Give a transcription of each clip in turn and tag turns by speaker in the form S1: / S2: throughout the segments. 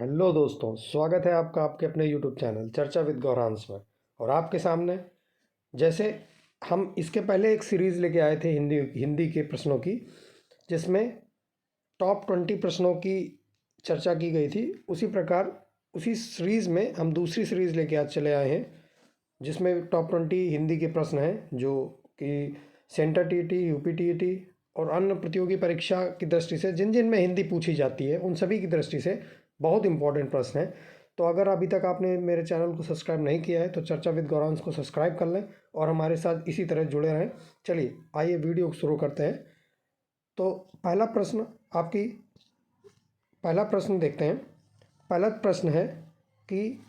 S1: Hello दोस्तों, स्वागत है आपका आपके अपने यूट्यूब चैनल चर्चा विद गौरांश में। और आपके सामने जैसे हम इसके पहले एक सीरीज़ लेके आए थे हिंदी हिंदी के प्रश्नों की, जिसमें टॉप 20 प्रश्नों की चर्चा की गई थी। उसी प्रकार उसी सीरीज़ में हम दूसरी सीरीज़ लेके आज चले आए हैं, जिसमें टॉप 20 हिंदी के प्रश्न हैं, जो कि सेंटर टीईटी, यूपी टीईटी और अन्य प्रतियोगी परीक्षा की दृष्टि से जिन जिन में हिंदी पूछी जाती है उन सभी की दृष्टि से बहुत इंपॉर्टेंट प्रश्न है। तो अगर अभी तक आपने मेरे चैनल को सब्सक्राइब नहीं किया है तो चर्चा विद गौरांश को सब्सक्राइब कर लें और हमारे साथ इसी तरह जुड़े रहें। चलिए आइए वीडियो को शुरू करते हैं। तो पहला प्रश्न देखते हैं। पहला प्रश्न है कि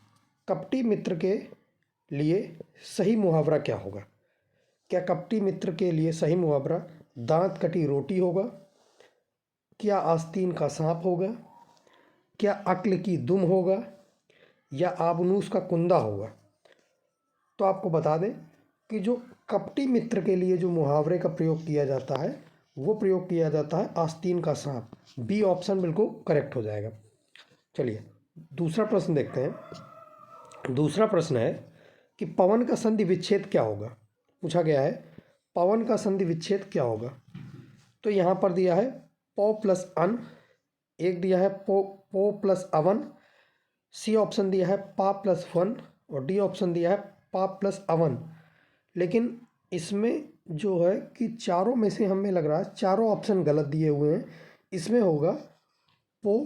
S1: कपटी मित्र के लिए सही मुहावरा क्या होगा। क्या कपटी मित्र के लिए सही मुहावरा दांत कटी रोटी होगा, क्या आस्तीन का सांप होगा, क्या अक्ल की दुम होगा, या आबनूस का कुंदा होगा। तो आपको बता दें कि जो कपटी मित्र के लिए जो मुहावरे का प्रयोग किया जाता है वो प्रयोग किया जाता है आस्तीन का सांप। बी ऑप्शन बिल्कुल करेक्ट हो जाएगा। चलिए दूसरा प्रश्न देखते हैं। दूसरा प्रश्न है कि पवन का संधि विच्छेद क्या होगा। पूछा गया है पवन का संधि विच्छेद क्या होगा। तो यहाँ पर दिया है पौ प्लस अन, एक दिया है पो प्लस अवन, सी ऑप्शन दिया है पा प्लस वन और डी ऑप्शन दिया है पा प्लस अवन। लेकिन इसमें जो है कि चारों में से हमें लग रहा है चारों ऑप्शन गलत दिए हुए हैं। इसमें होगा पो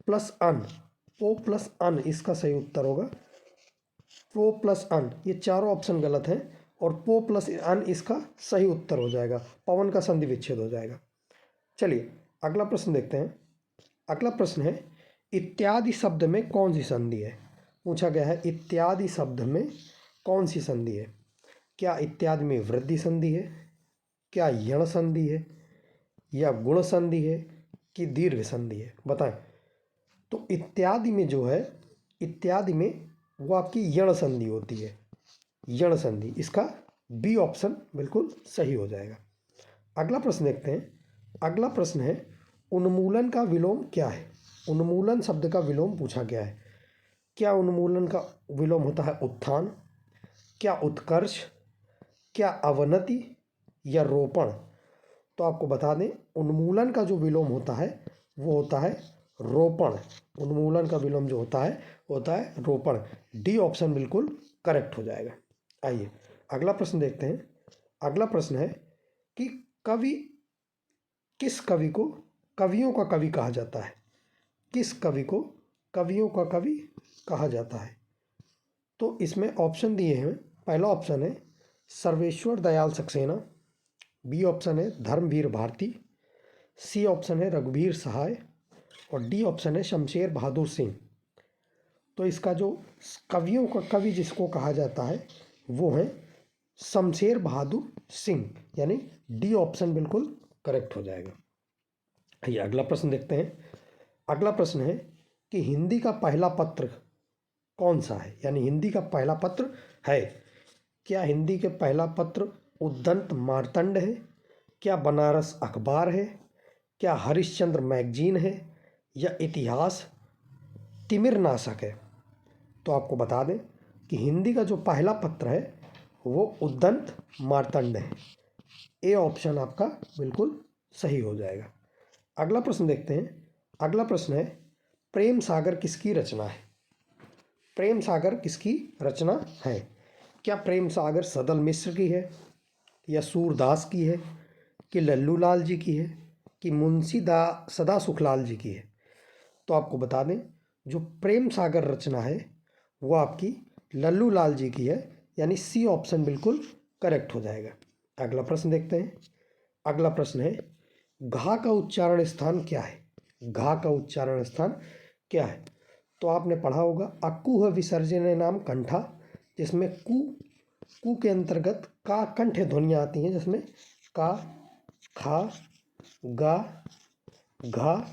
S1: प्लस अन, पो प्लस अन इसका सही उत्तर होगा। पो प्लस अन, ये चारों ऑप्शन गलत हैं और पो प्लस अन इसका सही उत्तर हो जाएगा। पवन का संधि विच्छेद हो जाएगा। चलिए अगला प्रश्न देखते हैं। अगला प्रश्न है इत्यादि शब्द में कौन सी संधि है। पूछा गया है इत्यादि शब्द में कौन सी संधि है। क्या इत्यादि में वृद्धि संधि है, क्या यण संधि है, या गुण संधि है, कि दीर्घ संधि है। बताएं। तो इत्यादि में जो है, इत्यादि में वो आपकी यण संधि होती है, यण संधि। इसका बी ऑप्शन बिल्कुल सही हो जाएगा। अगला प्रश्न देखते हैं। अगला प्रश्न है उन्मूलन का विलोम क्या है। उन्मूलन शब्द का विलोम पूछा गया है। क्या उन्मूलन का विलोम होता है उत्थान, क्या उत्कर्ष, क्या अवनति, या रोपण। तो आपको बता दें उन्मूलन का जो विलोम होता है वो होता है रोपण। उन्मूलन का विलोम जो होता है रोपण। डी ऑप्शन बिल्कुल करेक्ट हो जाएगा। आइए अगला प्रश्न देखते हैं। अगला प्रश्न है कि किस कवि को कवियों का कवि कहा जाता है। किस कवि को कवियों का कवि कहा जाता है। तो इसमें ऑप्शन दिए हैं। पहला ऑप्शन है सर्वेश्वर दयाल सक्सेना, बी ऑप्शन है धर्मवीर भारती, सी ऑप्शन है रघुवीर सहाय और डी ऑप्शन है शमशेर बहादुर सिंह। तो इसका जो कवियों का कवि जिसको कहा जाता है वो है शमशेर बहादुर सिंह, यानी डी ऑप्शन बिल्कुल करेक्ट हो जाएगा। आइए अगला प्रश्न देखते हैं। अगला प्रश्न है कि हिंदी का पहला पत्र कौन सा है, यानी हिंदी का पहला पत्र है। क्या हिंदी के पहला पत्र उद्दंत मार्तंड है, क्या बनारस अखबार है, क्या हरिश्चंद्र मैगजीन है, या इतिहास तिमिर नाशक है। तो आपको बता दें कि हिंदी का जो पहला पत्र है वो उद्दंत मार्तंड है। ए ऑप्शन आपका बिल्कुल सही हो जाएगा। अगला प्रश्न देखते हैं। अगला प्रश्न है प्रेम सागर किसकी रचना है। प्रेम सागर किसकी रचना है। क्या प्रेम सागर सदल मिश्र की है, या सूरदास की है, कि लल्लू लाल जी की है, कि मुंशी सदा सुखलाल जी की है। तो आपको बता दें जो प्रेम सागर रचना है वो आपकी लल्लू लाल जी की है, यानी सी ऑप्शन बिल्कुल करेक्ट हो जाएगा। अगला प्रश्न देखते हैं। अगला प्रश्न है घा का उच्चारण स्थान क्या है। घा का उच्चारण स्थान क्या है। तो आपने पढ़ा होगा अकुह विसर्जन नाम कंठा, जिसमें कु के अंतर्गत का कंठ्य ध्वनियाँ आती हैं, जिसमें का, खा, गा, घा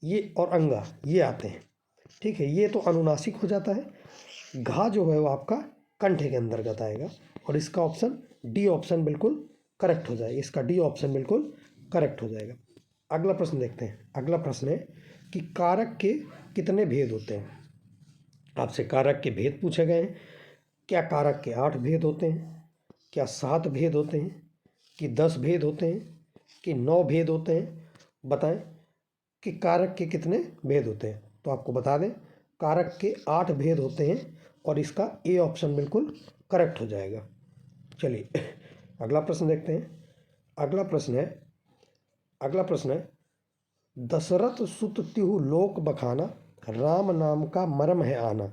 S1: ये और अंगा ये आते हैं। ठीक है, ये तो अनुनासिक हो जाता है। घा जो है वो आपका कंठे के अंतर्गत आएगा और इसका ऑप्शन डी ऑप्शन बिल्कुल करेक्ट हो जाएगा। इसका डी ऑप्शन बिल्कुल करेक्ट हो जाएगा। अगला प्रश्न देखते हैं। अगला प्रश्न है कि कारक के कितने भेद होते हैं? आपसे कारक के भेद पूछे गए हैं। क्या कारक के 8 भेद होते हैं? क्या 7 भेद होते हैं? कि 10 भेद होते हैं? कि 9 भेद होते हैं? बताएं कि कारक के कितने भेद होते हैं। तो आपको बता दें कारक के 8 भेद होते हैं और इसका ए ऑप्शन बिल्कुल करेक्ट हो जाएगा। चलिए अगला प्रश्न देखते हैं। अगला प्रश्न है दशरथ सुत तिहु लोक बखाना, राम नाम का मरम है आना।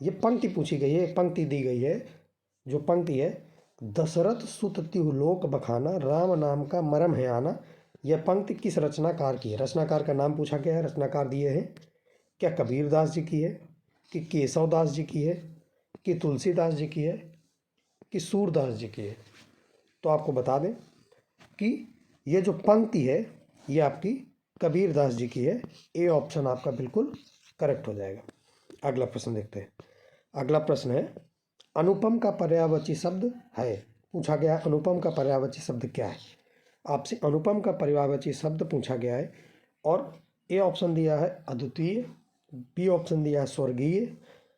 S1: ये पंक्ति पूछी गई है, पंक्ति दी गई है। जो पंक्ति है दशरथ सुत तिहु लोक बखाना, राम नाम का मरम है आना, यह पंक्ति किस रचनाकार की है? रचनाकार का नाम पूछा गया है, रचनाकार दिए हैं। क्या कबीरदास जी की है, कि केशवदास जी की है, कि तुलसीदास जी की है, कि सूरदास जी की है? तो आपको बता दें कि ये जो पंक्ति है ये आपकी कबीरदास जी की है। ए ऑप्शन आपका बिल्कुल करेक्ट हो जाएगा। अगला प्रश्न देखते हैं। अगला प्रश्न है अनुपम का पर्यायवाची शब्द है। पूछा गया अनुपम का पर्यायवाची शब्द क्या है? आपसे अनुपम का पर्यायवाची शब्द पूछा गया है और ए ऑप्शन दिया है अद्वितीय, बी ऑप्शन दिया है स्वर्गीय,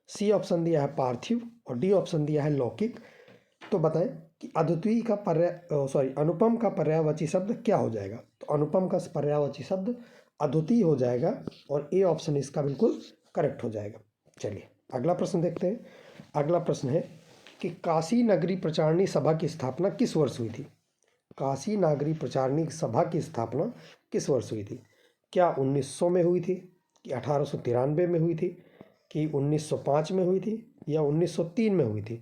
S1: सी ऑप्शन दिया है पार्थिव और डी ऑप्शन दिया है लौकिक। तो बताएं कि अद्वितीय का अनुपम का पर्यायवाची शब्द क्या हो जाएगा? तो अनुपम का पर्यायवाची शब्द अद्वितीय हो जाएगा और ए ऑप्शन इसका बिल्कुल करेक्ट हो जाएगा। चलिए अगला प्रश्न देखते हैं। अगला प्रश्न है कि काशी नगरी प्रचारणी सभा की स्थापना किस वर्ष हुई थी? काशी नागरी प्रचारणी सभा की स्थापना किस वर्ष हुई थी? क्या 1900 में हुई थी, कि 1893 में हुई थी, कि 1905 में हुई थी या 1903 में हुई थी?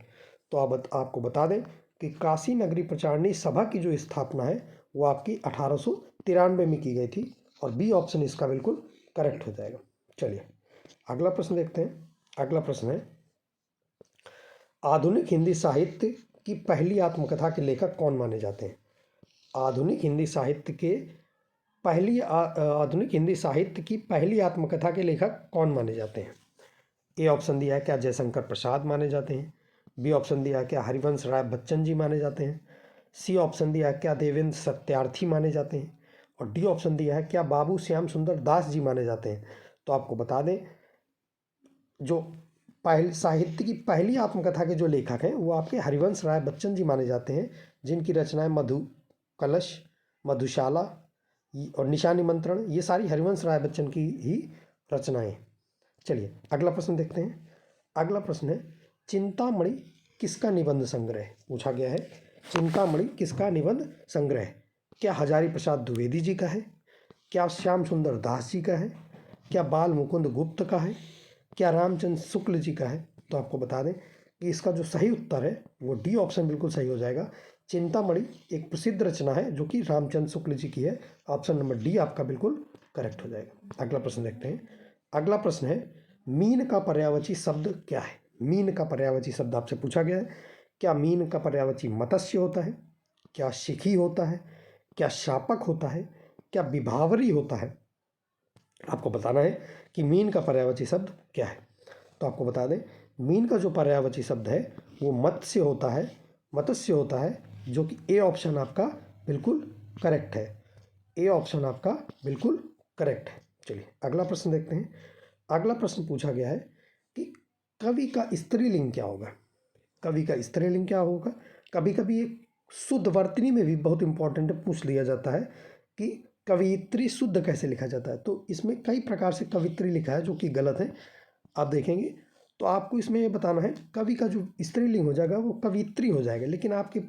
S1: तो आपको बता दें कि काशी नगरी प्रचारणी सभा की जो स्थापना है वो आपकी 1893 में की गई थी और बी ऑप्शन इसका बिल्कुल करेक्ट हो जाएगा। चलिए अगला प्रश्न देखते हैं। अगला प्रश्न है आधुनिक हिंदी साहित्य की पहली आत्मकथा के लेखक कौन माने जाते हैं? आधुनिक हिंदी साहित्य की पहली आत्मकथा के लेखक कौन माने जाते हैं? ए ऑप्शन दिया है क्या जयशंकर प्रसाद माने जाते हैं, बी ऑप्शन दिया है क्या हरिवंश राय बच्चन जी माने जाते हैं, सी ऑप्शन दिया है क्या देवेंद्र सत्यार्थी माने जाते हैं और डी ऑप्शन दिया है क्या बाबू श्याम सुंदर दास जी माने जाते हैं? तो आपको बता दें जो पहली साहित्य की पहली आत्मकथा के जो लेखक हैं वो आपके हरिवंश राय बच्चन जी माने जाते हैं, जिनकी रचनाएं मधु कलश, मधुशाला और निशा निमंत्रण ये सारी हरिवंश राय बच्चन की ही रचनाएं। चलिए अगला प्रश्न देखते हैं। अगला प्रश्न है चिंतामणि किसका निबंध संग्रह है? पूछा गया है चिंतामणि किसका निबंध संग्रह है? क्या हजारी प्रसाद द्विवेदी जी का है, क्या श्याम सुंदर दास जी का है, क्या बाल मुकुंद गुप्त का है, क्या रामचंद्र शुक्ल जी का है? तो आपको बता दें कि इसका जो सही उत्तर है वो डी ऑप्शन बिल्कुल सही हो जाएगा। चिंतामणि एक प्रसिद्ध रचना है जो कि रामचंद्र शुक्ल जी की है। ऑप्शन नंबर डी आपका बिल्कुल करेक्ट हो जाएगा। अगला प्रश्न देखते हैं। अगला प्रश्न है मीन का पर्यायवाची शब्द क्या है? मीन का पर्यायवाची शब्द आपसे पूछा गया है। क्या मीन का पर्यायवाची मत्स्य होता है, क्या शिखी होता है, क्या शापक होता है, क्या विभावरी होता है? आपको बताना है कि मीन का पर्यायवाची शब्द क्या है। तो आपको बता दें मीन का जो पर्यायवाची शब्द है वो मत्स्य होता है, जो कि ए ऑप्शन आपका बिल्कुल करेक्ट है। ए ऑप्शन आपका बिल्कुल करेक्ट है। चलिए अगला प्रश्न देखते हैं। अगला प्रश्न पूछा गया है कि कवि का स्त्रीलिंग क्या होगा? कवि का स्त्रीलिंग क्या होगा? कभी कभी एक शुद्ध वर्तनी में भी बहुत इंपॉर्टेंट पूछ लिया जाता है कि कवियत्री शुद्ध कैसे लिखा जाता है। तो इसमें कई प्रकार से कवित्री लिखा है जो कि गलत है, आप देखेंगे। तो आपको इसमें ये बताना है कवि का जो स्त्रीलिंग हो जाएगा वो कवित्री हो जाएगा, लेकिन आपके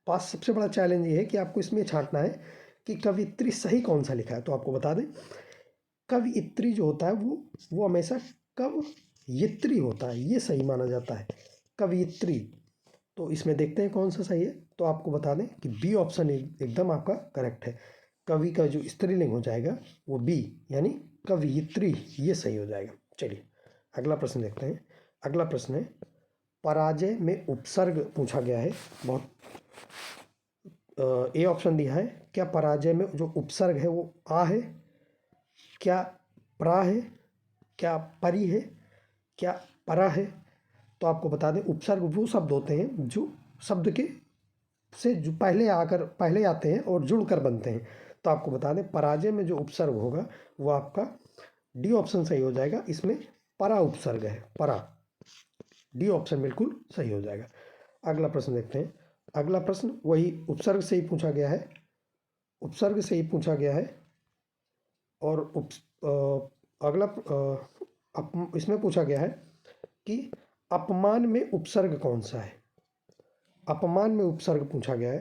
S1: पास सबसे बड़ा चैलेंज ये है कि आपको इसमें छांटना है कि कवित्री सही कौन सा लिखा है। तो आपको बता दें कवियत्री जो होता है वो हमेशा कवयित्री होता है, ये सही माना जाता है कवियत्री। तो इसमें देखते हैं कौन सा सही है। तो आपको बता दें कि बी ऑप्शन एकदम आपका करेक्ट है। कवि का जो स्त्रीलिंग हो जाएगा वो बी यानी कवयित्री, ये सही हो जाएगा। चलिए अगला प्रश्न देखते हैं। अगला प्रश्न है पराजय में उपसर्ग पूछा गया है। बहुत ए ऑप्शन दिया है क्या पराजय में जो उपसर्ग है वो आ है, क्या प्रा है, क्या परी है, क्या परा है? तो आपको बता दें उपसर्ग वो शब्द होते हैं जो शब्द के से जो पहले आते हैं और जुड़कर बनते हैं। तो आपको बता दें पराजय में जो उपसर्ग होगा वो आपका डी ऑप्शन सही हो जाएगा। इसमें परा उपसर्ग है, परा। डी ऑप्शन बिल्कुल सही हो जाएगा। अगला प्रश्न देखते हैं। अगला प्रश्न वही उपसर्ग से ही पूछा गया है, उपसर्ग से ही पूछा गया है। और अगला इसमें पूछा गया है कि अपमान में उपसर्ग कौन सा है। अपमान में उपसर्ग पूछा गया है,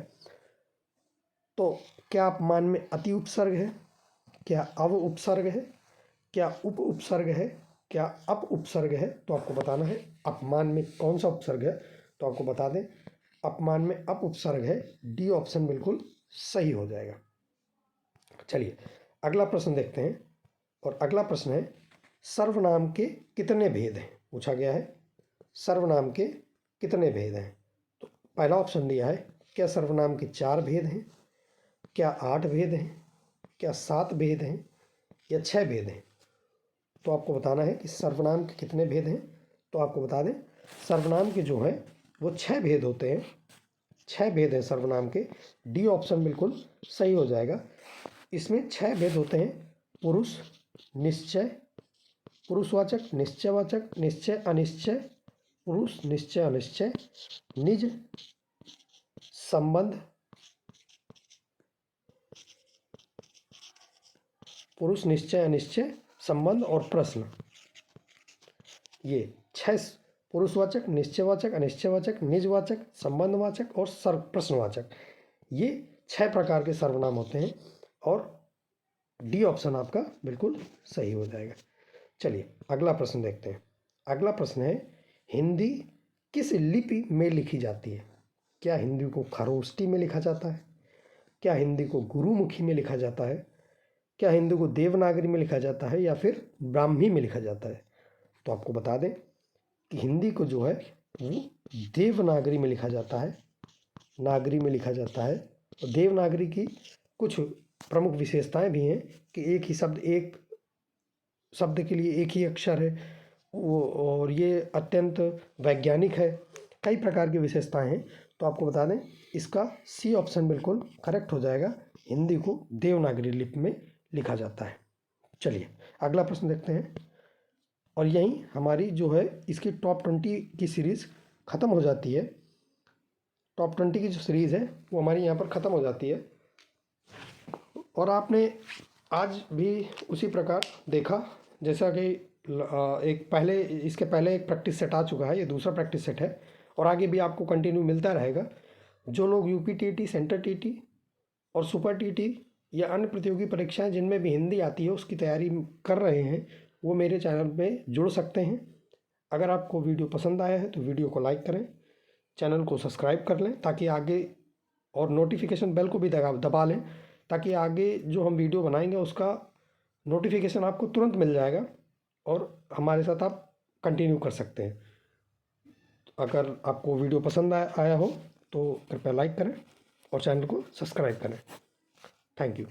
S1: तो क्या अपमान में अति उपसर्ग है, क्या अव उपसर्ग है, क्या उप उपसर्ग है, क्या अप उपसर्ग है। तो आपको बताना है अपमान में कौन सा उपसर्ग है। तो आपको बता दें अपमान में अप उपसर्ग है। डी ऑप्शन बिल्कुल सही हो जाएगा। चलिए अगला प्रश्न देखते हैं। और अगला प्रश्न है सर्वनाम के कितने भेद हैं, पूछा गया है। सर्वनाम के कितने भेद हैं। तो पहला ऑप्शन दिया है क्या सर्वनाम के 4 भेद हैं, क्या 8 भेद हैं, क्या 7 भेद हैं, या 6 भेद हैं। तो आपको बताना है कि सर्वनाम के कितने भेद हैं। तो आपको बता दें सर्वनाम के जो हैं वो 6 भेद होते हैं। 6 भेद हैं सर्वनाम के। डी ऑप्शन बिल्कुल सही हो जाएगा। इसमें 6 भेद होते हैं। पुरुष, निश्चय, पुरुषवाचक, निश्चयवाचक, निश्चय अनिश्चय, पुरुष निश्चय अनिश्चय, निज, संबंध, पुरुष निश्चय अनिश्चय, संबंध और प्रश्न। ये 6 पुरुषवाचक, निश्चयवाचक, अनिश्चयवाचक, निजवाचक, संबंधवाचक और प्रश्नवाचक, ये 6 प्रकार के सर्वनाम होते हैं। और डी ऑप्शन आपका बिल्कुल सही हो जाएगा। चलिए अगला प्रश्न देखते हैं। अगला प्रश्न है हिंदी किस लिपि में लिखी जाती है। क्या हिंदी को खरोष्टी में लिखा जाता है, क्या हिंदी को गुरुमुखी में लिखा जाता है, क्या हिंदी को देवनागरी में लिखा जाता है, या फिर ब्राह्मी में लिखा जाता है। तो आपको बता दें कि हिंदी को जो है वो देवनागरी में लिखा जाता है, नागरी में लिखा जाता है। और देवनागरी की कुछ प्रमुख विशेषताएं भी हैं कि एक शब्द के लिए एक ही अक्षर है वो, और ये अत्यंत वैज्ञानिक है। कई प्रकार की विशेषताएं हैं। तो आपको बता दें इसका सी ऑप्शन बिल्कुल करेक्ट हो जाएगा। हिंदी को देवनागरी लिपि में लिखा जाता है। चलिए अगला प्रश्न देखते हैं। और यहीं हमारी जो है इसकी टॉप 20 की सीरीज़ ख़त्म हो जाती है। टॉप 20 की जो सीरीज़ है वो हमारी यहाँ पर ख़त्म हो जाती है। और आपने आज भी उसी प्रकार देखा जैसा कि इसके पहले एक प्रैक्टिस सेट आ चुका है, ये दूसरा प्रैक्टिस सेट है। और आगे भी आपको कंटिन्यू मिलता रहेगा। जो लोग यूपी टीटी, सेंटर टीटी और सुपर टीटी या अन्य प्रतियोगी परीक्षाएं जिनमें भी हिंदी आती है उसकी तैयारी कर रहे हैं वो मेरे चैनल में जुड़ सकते हैं। अगर आपको वीडियो पसंद आया है तो वीडियो को लाइक करें, चैनल को सब्सक्राइब कर लें ताकि आगे, और नोटिफिकेशन बेल को भी दबा लें ताकि आगे जो हम वीडियो बनाएंगे उसका नोटिफिकेशन आपको तुरंत मिल जाएगा और हमारे साथ आप कंटिन्यू कर सकते हैं। अगर आपको वीडियो पसंद आया हो तो कृपया लाइक करें और चैनल को सब्सक्राइब करें। Thank you.